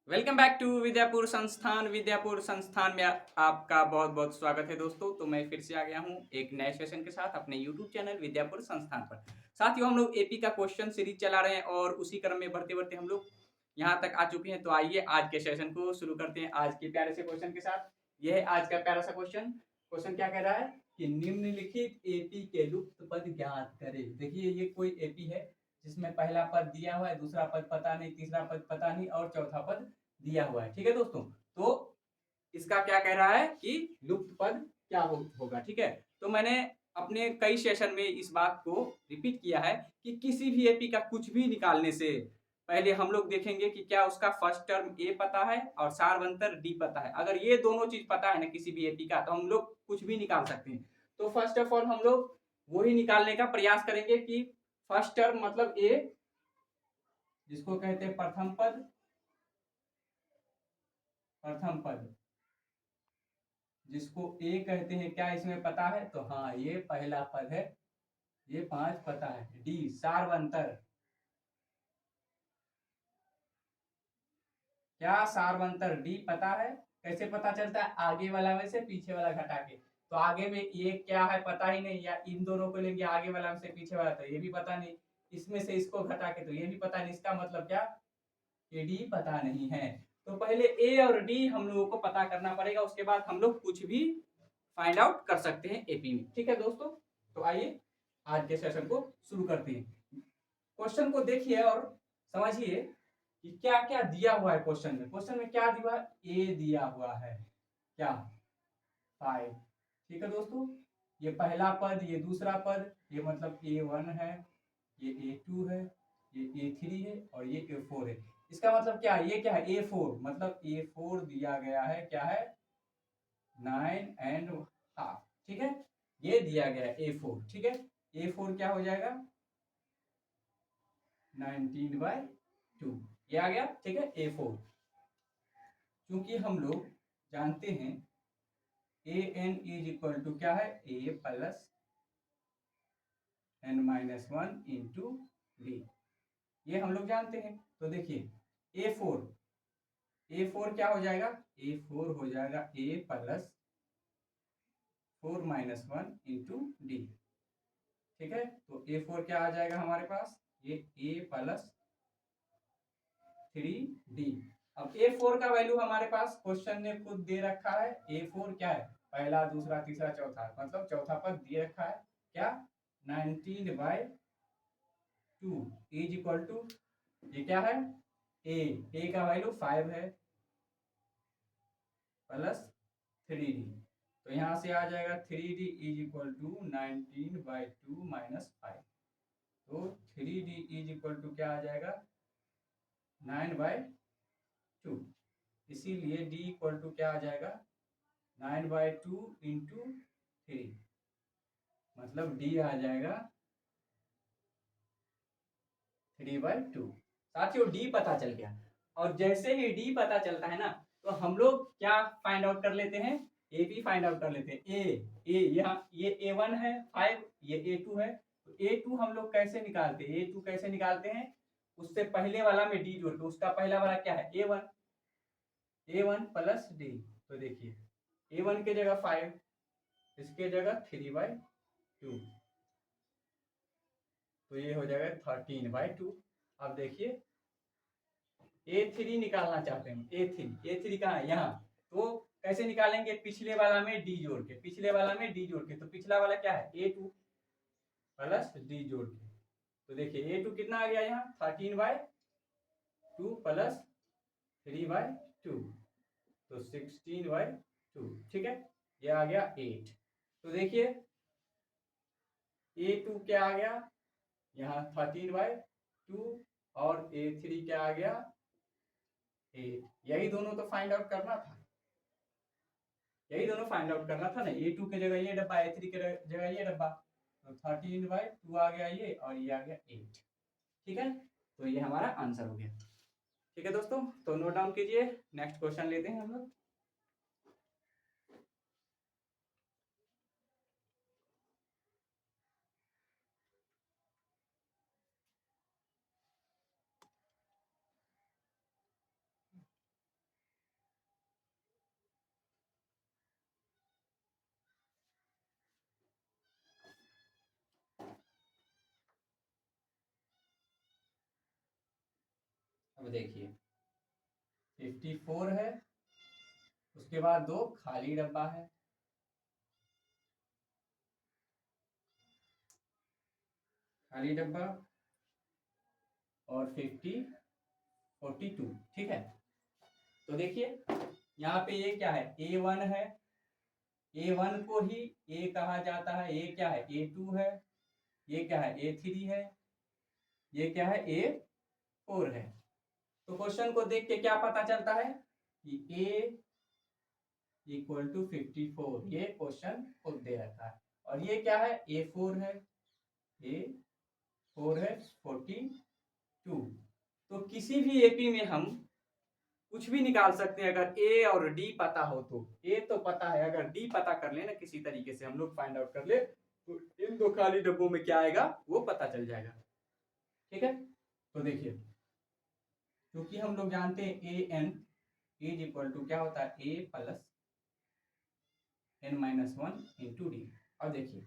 Welcome back to Vidyapur संस्थान में आपका बहुत बहुत स्वागत है दोस्तों। तो मैं फिर से आ गया हूँ एक नए सेशन के साथ अपने यूट्यूब चैनल विद्यापुर संस्थान पर। साथियों, हम लोग एपी का क्वेश्चन सीरीज चला रहे हैं और उसी क्रम में बढ़ते बढ़ते हम लोग यहाँ तक आ चुके हैं। तो आइए आज के सेशन को शुरू करते हैं आज के प्यारे से क्वेश्चन के साथ। यह है आज का प्यारा सा क्वेश्चन। क्वेश्चन क्या कह रहा है कि निम्नलिखित एपी के लुप्त पद ज्ञात करें। देखिए, ये कोई एपी है जिसमें पहला पद दिया हुआ है, दूसरा पद पता नहीं, तीसरा पद पता नहीं और चौथा पद दिया हुआ है। ठीक है दोस्तों, तो इसका क्या कह रहा है कि लुप्त पद क्या होगा। ठीक है, तो मैंने अपने कई सेशन में इस बात को रिपीट किया है कि किसी भी एपी का कुछ भी निकालने से पहले हम लोग देखेंगे कि क्या उसका फर्स्ट टर्म ए पता है और सारवंतर डी पता है। अगर ये दोनों चीज पता है ना किसी भी एपी का, तो हम लोग कुछ भी निकाल सकते हैं। तो फर्स्ट ऑफ ऑल हम लोग वही निकालने का प्रयास करेंगे कि फर्स्ट टर्म मतलब ए, जिसको कहते हैं प्रथम पद जिसको ए कहते हैं, क्या इसमें पता है? तो हाँ, ये पहला पद है, ये 5 पता है। डी सारवंतर, क्या सारवंतर डी पता है? कैसे पता चलता है? आगे वाला में से पीछे वाला घटा के। तो आगे में ये क्या है पता ही नहीं, या इन दोनों को लेंगे, आगे वाला में से पीछे वाला, तो ये भी पता नहीं। इसमें से इसको घटा के तो ये भी पता नहीं। इसका मतलब क्या? ये डी पता नहीं है। तो पहले ए और डी हम लोगों को पता करना पड़ेगा, उसके बाद हम लोग कुछ भी फाइंड आउट कर सकते हैं एपी में। ठीक है दोस्तों, तो आइए आज के सेशन को शुरू करते हैं। क्वेश्चन को देखिए और समझिए कि क्या क्या दिया हुआ है क्वेश्चन में। क्वेश्चन में क्या दिया? ए दिया हुआ है, क्या? 5। ठीक है दोस्तों, ये पहला पद, ये दूसरा पद, ये मतलब A1 है, ये A2 है, ये A3 है और ये A4 है। इसका मतलब क्या है? ये क्या है? A4 मतलब A4 दिया गया है, क्या है? 9.5। ठीक है, ये दिया गया है A4। ठीक है, A4 क्या हो जाएगा? 19/2, ये आ गया। ठीक है, A4। क्योंकि हम लोग जानते हैं AN इज इक्वल टू क्या है? A plus n-1 into D, ये हम लोग जानते हैं। तो देखिए A4 क्या हो जाएगा? A4 हो जाएगा A प्लस 4-1 इंटू डी। ठीक है, तो A4 क्या आ जाएगा हमारे पास? ये A प्लस 3D। अब A4 का वैल्यू हमारे पास क्वेश्चन ने खुद दे रखा है। A4 क्या है? पहला, दूसरा, तीसरा, चौथा, मतलब चौथा पद दे रखा है, क्या? 19/2 इज इक्वल टू, ये क्या है? ए का वैल्यू 5 है प्लस 3D। तो यहां से आ जाएगा 3D is equal to 19/2 minus 5। तो 3D इज इक्वल टू क्या आ जाएगा? 9/2। इसीलिए D इक्वल टू क्या आ जाएगा? 9/2 इंटू 3, मतलब D आ जाएगा 3/2। साथियों, D पता चल गया। और जैसे ही D पता चलता है ना, तो हम लोग क्या फाइंड आउट कर लेते हैं? ए भी फाइंड आउट कर लेते हैं। ए यहाँ ये A1 है 5, ये A2 है। तो A2 हम लोग कैसे निकालते हैं? A2 कैसे निकालते हैं? उससे पहले वाला में D जोड़ के, उसका पहला वाला क्या है? A1 plus D। तो देखिए, A1 के जगह 5, इसके जगह 3/2, तो ये हो जाएगा 13/2। अब देखिए A3 निकालना चाहते हैं। A3 कहाँ है? यहाँ। तो कैसे निकालेंगे? पिछले वाला में D जोड़ के, पिछले वाला में D जोड़ के। तो पिछला वाला क्या है? A2 प्लस D जोड़ के। तो देखिए A2 कितना आ गया यहाँ? 13/2 प्लस 3/2, तो 16/2। ठीक है, ये आ गया 8। तो देखिए A2 क्या आ गया यहाँ? 13/2 और A3 क्या आ गया? 8। यही दोनों तो फाइंड आउट करना था, यही दोनों फाइंड आउट करना था ना। A2 के जगह ये डब्बा, A3 के जगह ये डब्बा। तो 13/2 आ गया ये, और ये आ गया 8। ठीक है, तो ये हमारा आंसर हो गया। ठीक है दोस्तों, तो नोट डाउन कीजिए। नेक्स्ट क्वेश्चन लेते हैं हम लोग। अब देखिए 54 है, उसके बाद 2 खाली डब्बा है, खाली डब्बा और 42, ठीक है। तो देखिए यहाँ पे ये क्या है, A1 है, A1 को ही A कहा जाता है, ये क्या है A2 है, ये क्या है A3 है, ये क्या है A4 है। तो क्वेश्चन को देख के क्या पता चलता है कि A = 54, ये क्वेश्चन खुद दे रखा है। और ये क्या है A4 है, A4 है 42। तो किसी भी एपी में हम कुछ भी निकाल सकते हैं अगर ए और डी पता हो तो। ए तो पता है, अगर डी पता कर ले ना किसी तरीके से हम लोग फाइंड आउट कर ले तो इन 2 खाली डब्बों में क्या आएगा वो पता चल जाएगा, ठीक है। तो देखिए क्योंकि हम लोग जानते हैं ए एन = क्या होता है A + n-1 × d। अब देखिए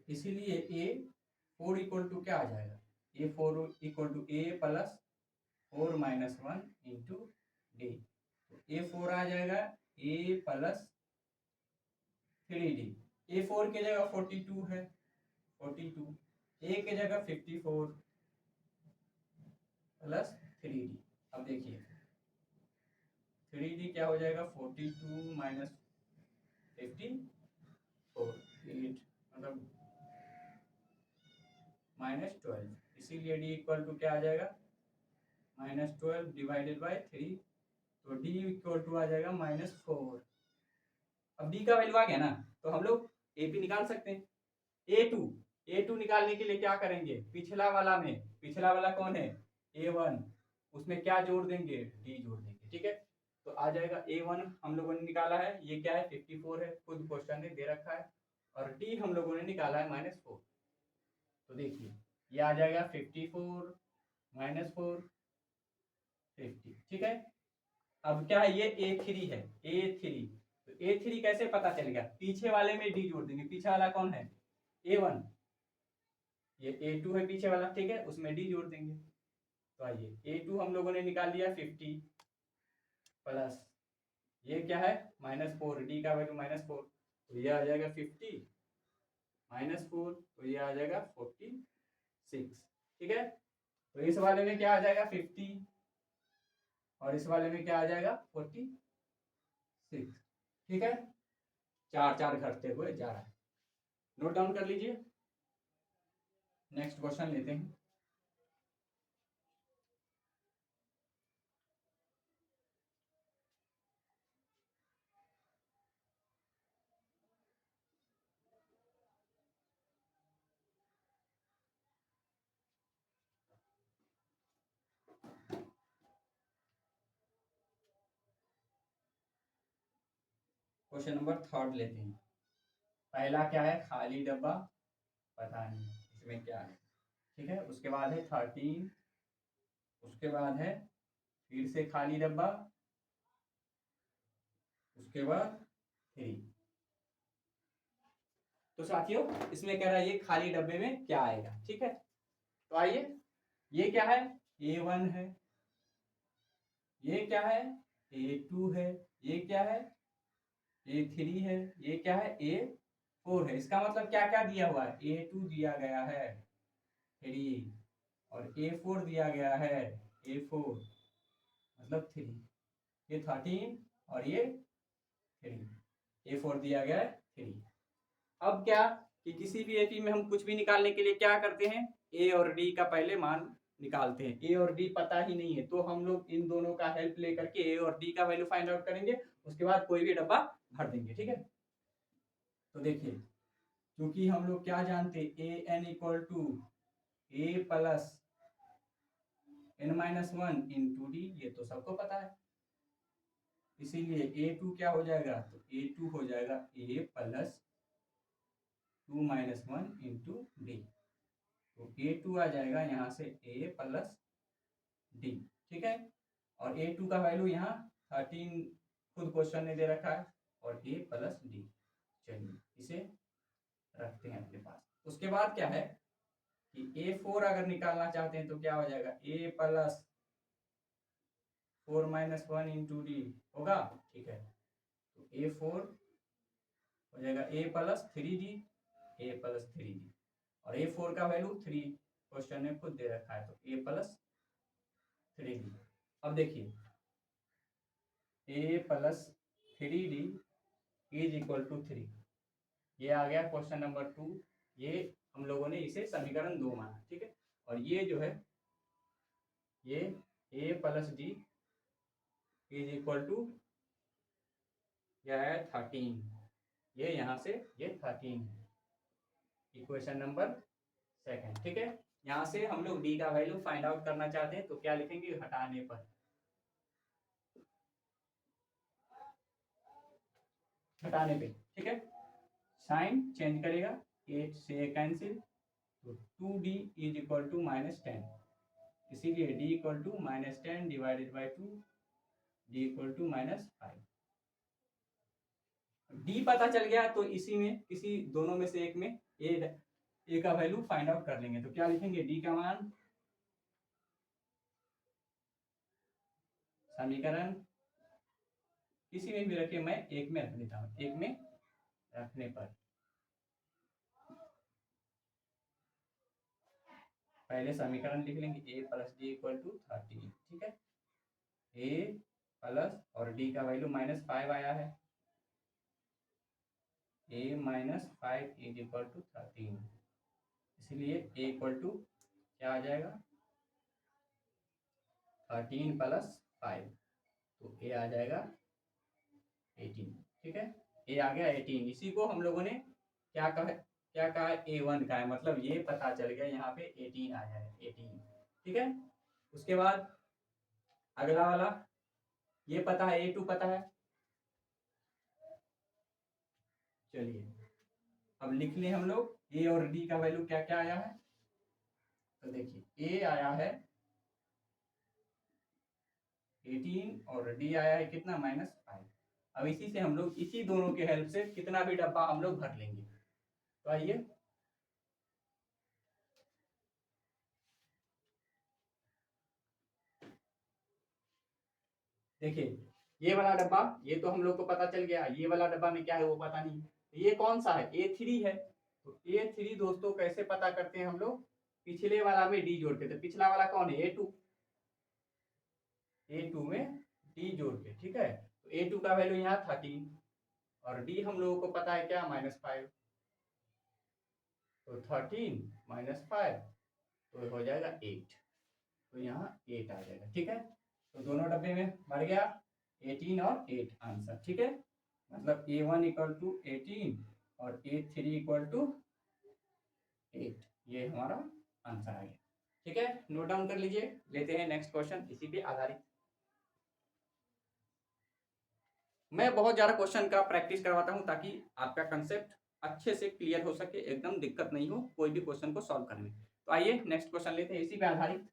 इसीलिए A4 = क्या आ जाएगा, A4 = A + 4 - 1 × d। तो A4 आ जाएगा A + 3d। A4 की जगह 42 है, 42, A की जगह 54 + 3d। अब देखिए 3d क्या हो जाएगा 42 - 54, 8 मतलब -12, इसीलिए d = क्या आ जाएगा -12 / 3, तो d = आ जाएगा -4। अब b का वैल्यू आ गया ना, तो हम लोग AP निकाल सकते हैं। A2 निकालने के लिए क्या करेंगे, पिछला वाला कौन है A1, उसमें क्या जोड़ देंगे D जोड़ देंगे, ठीक है। तो आ जाएगा A1 हम लोगों ने निकाला है, ये क्या है 54 है, खुद क्वेश्चन ने दे रखा है, और D हम लोगों ने निकाला है -4। तो देखिए ये आ जाएगा 54 -4 50, ठीक है। अब क्या है ये A3 है, A3, तो A3 कैसे पता चलेगा, पीछे वाले में D जोड़ देंगे, पीछे वाला कौन है A1, ये A2 है पीछे वाला, ठीक है, उसमें D जोड़ देंगे। तो आइए A2 हम लोगों ने निकाल लिया 50 प्लस ये क्या है -4, D का वैल्यू -4, तो ये आ जाएगा 50 -4, तो ये आ जाएगा 46, ठीक है। तो इस वाले में क्या आ जाएगा 50 और इस वाले में क्या आ जाएगा 46, ठीक है। 4 4 घटते हुए जा रहा है, नोट डाउन कर लीजिए। नेक्स्ट क्वेश्चन लेते हैं। क्वेश्चन नंबर 3 लेते हैं। पहला क्या है खाली डब्बा, पता नहीं इसमें क्या है, ठीक है। उसके बाद है 13, उसके बाद है फिर से खाली डब्बा, उसके बाद 3। तो साथियों इसमें कह रहा है ये खाली डब्बे में क्या आएगा, ठीक है। तो आइए ये क्या है A1 है, ये क्या है A2 है, ये क्या है A3 है, ये क्या है A4 है। इसका मतलब क्या क्या दिया हुआ है, A2 दिया गया है 3 और A4 दिया गया है A4 मतलब 3, ये 13 और ये 3, A4 दिया गया है 3। अब क्या कि किसी भी एपी में हम कुछ भी निकालने के लिए क्या करते हैं, ए और डी का पहले मान निकालते हैं। ए और डी पता ही नहीं है तो हम लोग इन दोनों का हेल्प लेकर के ए और डी का वैल्यू फाइंड आउट करेंगे, उसके बाद कोई भी डब्बा भर देंगे, ठीक है। तो देखिए क्योंकि हम लोग क्या जानते A N = A + n-1 × d, ये तो सबको पता है, इसीलिए A2 क्या हो जाएगा, तो A2 हो जाएगा A + 2 - 1 × d। तो A2 आ जाएगा यहाँ से A + d, ठीक है। और A2 का वैल्यू यहाँ 13 खुद क्वेश्चन ने दे रखा है और A + d, चलिए इसे रखते हैं अपने पास। उसके बाद क्या है कि A4 अगर निकालना चाहते हैं तो क्या हो जाएगा, A plus 4 minus 1 into D होगा, ठीक है। तो A4 हो जाएगा A plus 3D, A plus 3D, और A4 का वैल्यू 3 क्वेश्चन में खुद दे रखा है, तो A प्लस 3D। अब देखिए A plus 3D is equal to 3, ये आ गया क्वेश्चन नंबर 2। ये हम लोगों ने इसे समीकरण 2 माना, ठीक है। और ये जो है ये A plus D is equal to क्या है 13, ये यहाँ से ये 13 है, इक्वेशन नंबर 2, ठीक है। यहाँ से हम लोग डी का वैल्यू फाइंड आउट करना चाहते हैं, तो क्या लिखेंगे, हटाने पर, हटाने पे, ठीक है। साइन चेंज करेगा, 8 से कैंसिल, तो 2D इज इक्वल टू -10, इसीलिए D equal to -10 divided by 2, D equal to -5। D पता चल गया तो इसी में किसी दोनों में से एक में ए का वैल्यू फाइंड आउट कर लेंगे, तो क्या लिखेंगे, D का मान समीकरण किसी में भी रखे, मैं एक में रख देता हूँ, एक में रखने पर पहले समीकरण लिख लेंगे, A plus D equal to 13, ठीक है। A प्लस और D का वैल्यू -5 आया है, A -5 इज इक्वल टू 13, इसलिए A इक्वल टू क्या आ जाएगा, 13 प्लस 5, तो A आ जाएगा 18, ठीक है। A आ गया 18, इसी को हम लोगों ने क्या कहा A1 का है, मतलब ये पता चल गया यहाँ पे 18 आया है, 18, ठीक है। उसके बाद अगला वाला ये पता है, A2 पता है, चलिए अब लिख लें हम लोग A और D का वैल्यू क्या क्या आया है। तो देखिए A आया है 18 और D आया है कितना, -5। अब इसी से हम लोग इसी दोनों के हेल्प से कितना भी डब्बा हम लोग भर लेंगे। तो आइए देखिए, ये वाला डब्बा ये तो हम लोग को पता चल गया, ये वाला डब्बा में क्या है वो पता नहीं, ये कौन सा है, A3 है। तो A3 दोस्तों कैसे पता करते हैं हम लोग, पिछले वाला में D जोड़ के, तो पिछला वाला कौन है, A2, A2 में D जोड़ के, ठीक है। तो A2 का वैल्यू यहाँ 13 और D हम लोगों को पता है क्या, -5, तो 13 -5 तो हो जाएगा 8, तो यहाँ 8 आ जाएगा, ठीक है। तो दोनों डब्बे में भर गया 18 और 8 आंसर, ठीक है। मतलब A1 इक्वल टू 18 और A3 इक्वल टू 8, ये हमारा आंसर आ गया, ठीक है। नोट डाउन कर लीजिए, लेते हैं नेक्स्ट क्वेश्चन इसी पे आधारित। मैं बहुत ज़्यादा क्वेश्चन का प्रैक्टिस करवाता हूँ ताकि आपका कंसेप्ट अच्छे से क्लियर हो सके, एकदम दिक्कत नहीं हो कोई भी क्वेश्चन को सॉल्व करने में। तो आइए नेक्स्ट क्वेश्चन लेते हैं इसी पे आधारित।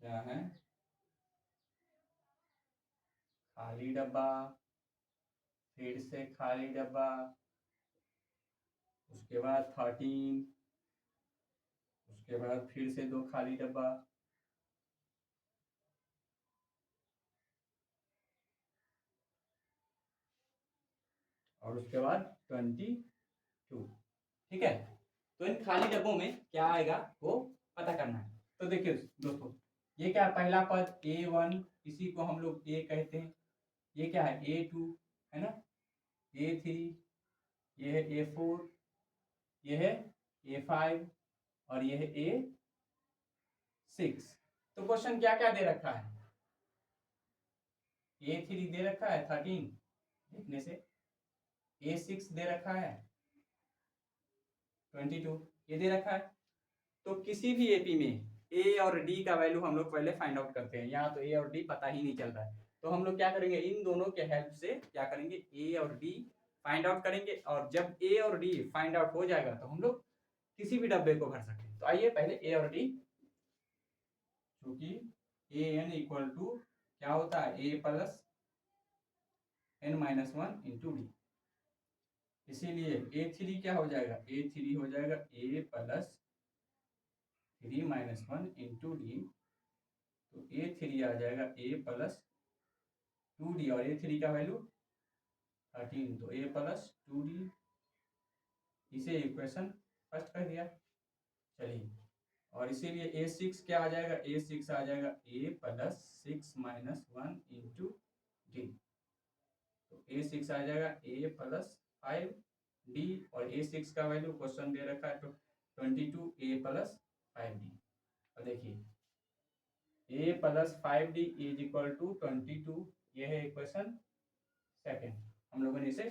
क्या है, खाली डब्बा, फिर से खाली डब्बा, उसके बाद 13, उसके बाद फिर से 2 खाली डब्बा, और उसके बाद 22, ठीक है। तो इन खाली डब्बों में क्या आएगा वो पता करना है। तो देखिए दोस्तों, ये क्या है, पहला पद A1, इसी को हम लोग A कहते हैं, ये क्या है A2 है ना, A3, ये है A4, ये है A5 और ये है A6। तो क्वेश्चन क्या क्या दे रखा है, A3 दे रखा है 13 देखने से, A6 दे रखा है 22, ये दे रखा है। तो किसी भी एपी में ए और डी का वैल्यू हम लोग पहले फाइंड आउट करते हैं, यहाँ तो ए और डी पता ही नहीं चल रहा है, तो हम लोग क्या करेंगे, इन दोनों के हेल्प से क्या करेंगे, ए और डी फाइंड आउट करेंगे, और जब ए और डी फाइंड आउट हो जाएगा तो हम लोग किसी भी डब्बे को भर सकते हैं। तो आइए पहले ए और डी, क्योंकि ए एन इक्वल टू क्या होता है, a plus n minus one into d, इसीलिए ए थ्री क्या हो जाएगा, ए थ्री हो जाएगा a plus three minus one into d, तो ए थ्री आ जाएगा ए प्लस टू डी, और ए थ्री का वैल्यू 13, तो ए प्लस टू डी, इसे इक्वेशन फर्स्ट कर दिया। चलिए, और इसीलिए ए सिक्स क्या आ जाएगा, ए सिक्स आ जाएगा a plus six minus one into d, तो ए सिक्स आ जाएगा ए प्लस फाइव डी, और ए सिक्स का वैल्यू क्वेश्चन दे रखा है तो 22 ए प्लस फाइव डी। और देखिए a plus five d is equal to 22, ये है इक्वेशन सेकेंड, हम लोगों ने इसे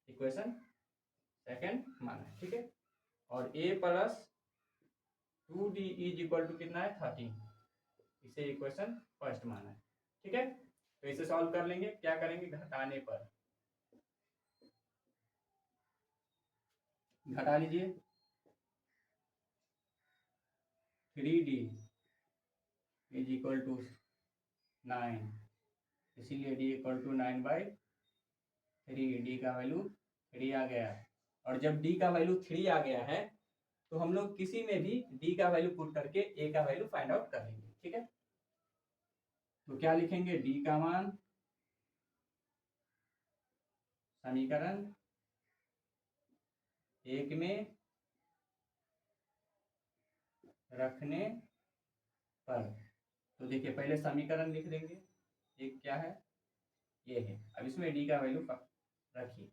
इक्वेशन सेकेंड माना है, ठीक है। और a plus two d is equal to कितना है, 13, इसे इक्वेशन फर्स्ट माना है, ठीक है। तो इसे सॉल्व कर लेंगे, क्या करेंगे, घटाने पर घटा लीजिए, 3d इज इक्वल टू 9, इसीलिए d इक्वल टू 9/3, डी का वैल्यू 3 आ गया। और जब d का वैल्यू 3 आ गया है तो हम लोग किसी में भी d का वैल्यू पुट करके a का वैल्यू फाइंड आउट कर लेंगे, ठीक है। तो क्या लिखेंगे, d का मान समीकरण एक में रखने पर, तो देखिए पहले समीकरण लिख देंगे, एक क्या है, ये है। अब इसमें d का वैल्यू रखिए,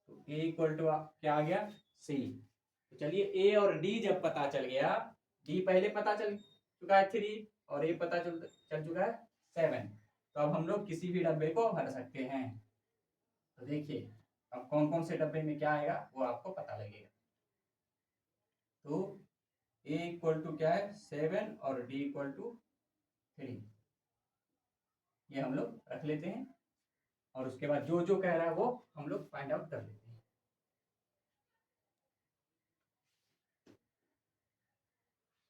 तो a इक्वल टू क्या आ गया, c। तो चलिए a और d जब पता चल गया, d पहले पता चल चुका है 3 और a पता चल चुका है 7, तो अब हम लोग किसी भी डब्बे को भर सकते हैं। तो देखिए अब कौन कौन से डब्बे में क्या आएगा वो आपको पता लगेगा। तो a इक्वल टू क्या है 7 और d इक्वल टू 3, ये हम लोग रख लेते हैं, और उसके बाद जो जो कह रहा है वो हम लोग फाइंड आउट कर लेते हैं।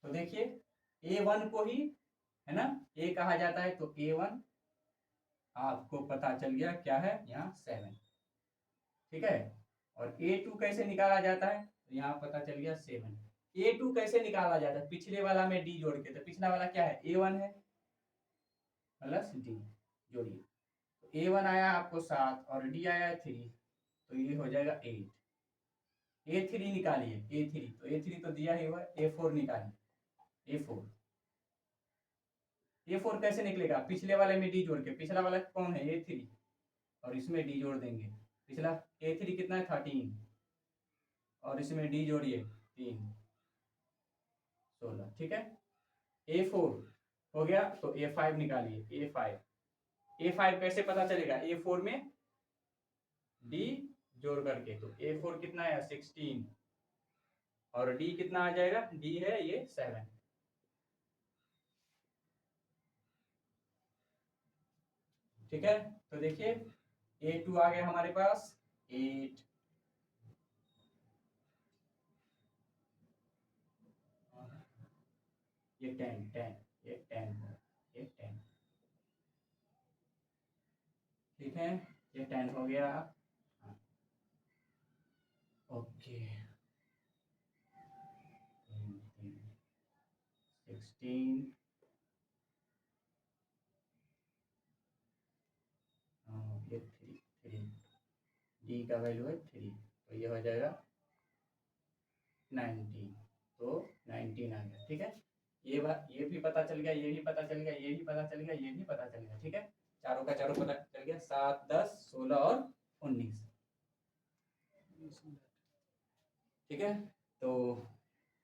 तो देखिए a1 को ही है ना a कहा जाता है, तो a1 आपको पता चल गया क्या है, यहाँ 7, ठीक है। और a2 कैसे निकाला जाता है, तो यहाँ पता चल गया 7। a2 कैसे निकाला जाता है, पिछले वाला में d जोड़ के, तो पिछला वाला क्या है, a1 है प्लस d, जोड़िए, तो a1 आया आपको 7 और d आया 3, तो ये हो जाएगा 8। a3 निकालिए, a3 तो a3 तो दिया ही हुआ, a4 निकालिए, a4 कैसे निकलेगा, पिछले वाले में d जोड़ के, पिछला वाला कौन है, a3, और इसमें d जोड़ देंगे, पिछला a3 कितना है 13, और इसमें d जोड़िए 3, 16, ठीक है। a4 हो गया, तो a5 निकालिए, a5 कैसे पता चलेगा, a4 में d जोड़ करके, तो a4 कितना है 16, और d कितना आ जाएगा, d है ये 7, ठीक है। तो देखिए a2 आ गया हमारे पास 8, ये 10, ये 10, ठीक है, ये 10 हो गया, ओके, 16, ये 3, डी का वैल्यू है 3, तो ये हो जाएगा 19, तो 19 आ गया, ठीक है। ये भी पता चल गया, ये भी पता चल गया, ये भी पता चल गया, ये भी पता चल गया, ठीक है। चारों का चारों पता चल गया, 7, 10, 16 और 19, ठीक है। तो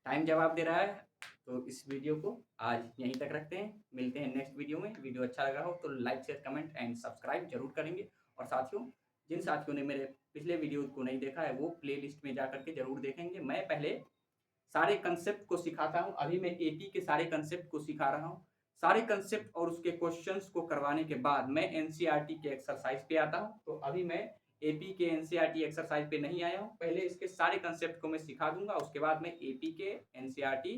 टाइम जवाब दे रहा है, तो इस वीडियो को आज यहीं तक रखते हैं, मिलते हैं नेक्स्ट वीडियो में। वीडियो अच्छा लगा हो तो like share comment and subscribe जरूर करेंगे, और साथियों जिन साथियों ने मेरे पिछले वीडियो को नहीं देखा है वो प्लेलिस्ट में जाकर के ज़रूर देखेंगे। मैं पहले सारे कंसेप्ट को सिखाता हूँ, अभी मैं एपी के सारे कंसेप्ट को सिखा रहा हूँ। सारे कंसेप्ट और उसके क्वेश्चंस को करवाने के बाद मैं एनसीईआरटी के एक्सरसाइज पे आता हूँ। तो अभी मैं एपी के एनसीईआरटी एक्सरसाइज पे नहीं आया हूँ, पहले इसके सारे कंसेप्ट को मैं सिखा दूंगा, उसके बाद मैं एपी के एनसीईआरटी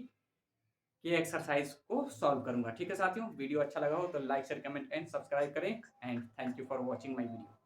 के एक्सरसाइज को सॉल्व करूंगा। ठीक है साथियों, वीडियो अच्छा लगा हो तो like share comment and subscribe करें and thank you for watching my video.